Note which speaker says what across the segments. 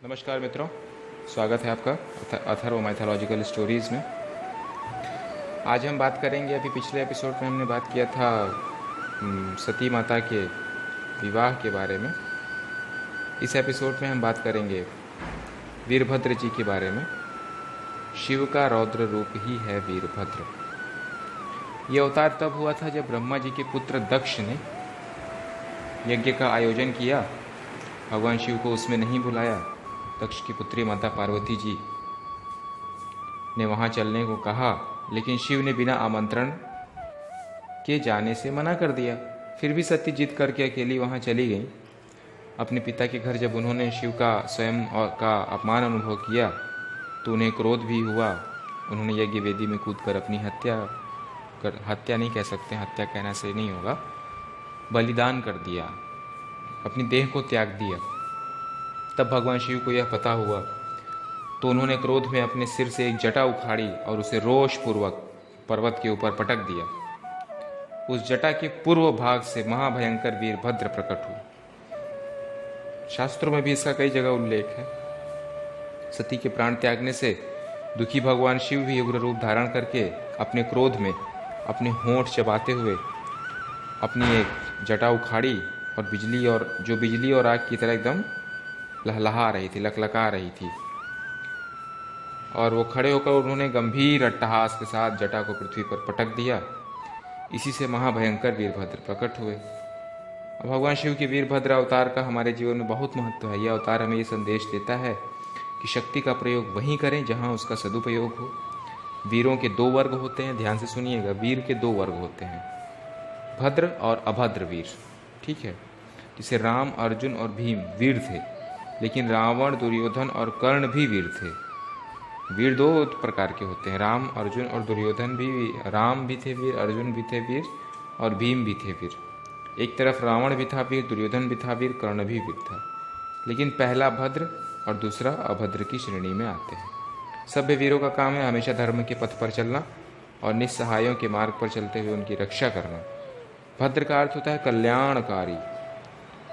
Speaker 1: नमस्कार मित्रों, स्वागत है आपका अथर्व माइथोलॉजिकल स्टोरीज़ में। आज हम बात करेंगे, अभी पिछले एपिसोड में हमने बात किया था सती माता के विवाह के बारे में। इस एपिसोड में हम बात करेंगे वीरभद्र जी के बारे में। शिव का रौद्र रूप ही है वीरभद्र। ये अवतार तब हुआ था जब ब्रह्मा जी के पुत्र दक्ष ने यज्ञ का आयोजन किया। भगवान शिव को उसमें नहीं बुलाया। दक्ष की पुत्री माता पार्वती जी ने वहाँ चलने को कहा, लेकिन शिव ने बिना आमंत्रण के जाने से मना कर दिया। फिर भी सती जिद करके अकेली वहाँ चली गई। अपने पिता के घर जब उन्होंने शिव का स्वयं और का अपमान अनुभव किया तो उन्हें क्रोध भी हुआ। उन्होंने यज्ञ वेदी में कूदकर अपनी हत्या नहीं कह सकते, हत्या कहना सही नहीं होगा, बलिदान कर दिया, अपनी देह को त्याग दिया। तब भगवान शिव को यह पता हुआ तो उन्होंने क्रोध में अपने सिर से एक जटा उखाड़ी और उसे रोषपूर्वक पर्वत के ऊपर पटक दिया। उस जटा के पूर्व भाग से महाभयंकर वीरभद्र प्रकट हुए। शास्त्रों में भी इसका कई जगह उल्लेख है। सती के प्राण त्यागने से दुखी भगवान शिव भी उग्र रूप धारण करके अपने क्रोध में अपने होंठ चबाते हुए अपनी एक जटा उखाड़ी और बिजली और आग की तरह एकदम लहलहा रही थी, लकलका रही थी। और वो खड़े होकर उन्होंने गंभीर अट्टहास के साथ जटा को पृथ्वी पर पटक दिया। इसी से महाभयंकर वीरभद्र प्रकट हुए। अब भगवान शिव के वीरभद्र अवतार का हमारे जीवन में बहुत महत्व है। यह अवतार हमें ये संदेश देता है कि शक्ति का प्रयोग वहीं करें जहाँ उसका सदुपयोग हो। वीरों के दो वर्ग होते हैं, ध्यान से सुनिएगा। वीर के दो वर्ग होते हैं, भद्र और अभद्र वीर। ठीक है, जैसे राम, अर्जुन और भीम वीर थे, लेकिन रावण, दुर्योधन और कर्ण भी वीर थे। वीर दो प्रकार के होते हैं, राम, अर्जुन और दुर्योधन भी। राम भी थे वीर, अर्जुन भी थे वीर और भीम भी थे वीर। एक तरफ रावण भी था वीर, दुर्योधन भी था वीर, कर्ण भी वीर था। लेकिन पहला भद्र और दूसरा अभद्र की श्रेणी में आते हैं। सभ्य वीरों का काम है हमेशा धर्म के पथ पर चलना और निस्सहायों के मार्ग पर चलते हुए उनकी रक्षा करना। भद्र का अर्थ होता है कल्याणकारी।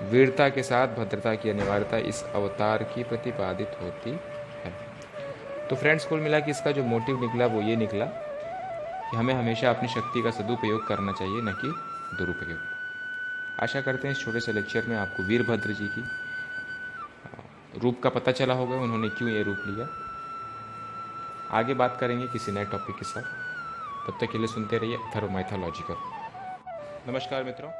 Speaker 1: वीरता के साथ भद्रता की अनिवार्यता इस अवतार की प्रतिपादित होती है। तो फ्रेंड्स, कुल मिला कि इसका जो मोटिव निकला वो ये निकला कि हमें हमेशा अपनी शक्ति का सदुपयोग करना चाहिए, न कि दुरुपयोग। आशा करते हैं इस छोटे से लेक्चर में आपको वीरभद्र जी की रूप का पता चला होगा, उन्होंने क्यों ये रूप लिया। आगे बात करेंगे किसी नए टॉपिक के साथ। तब तक के लिए सुनते रहिए अथर्व माइथोलॉजिकल। नमस्कार मित्रों।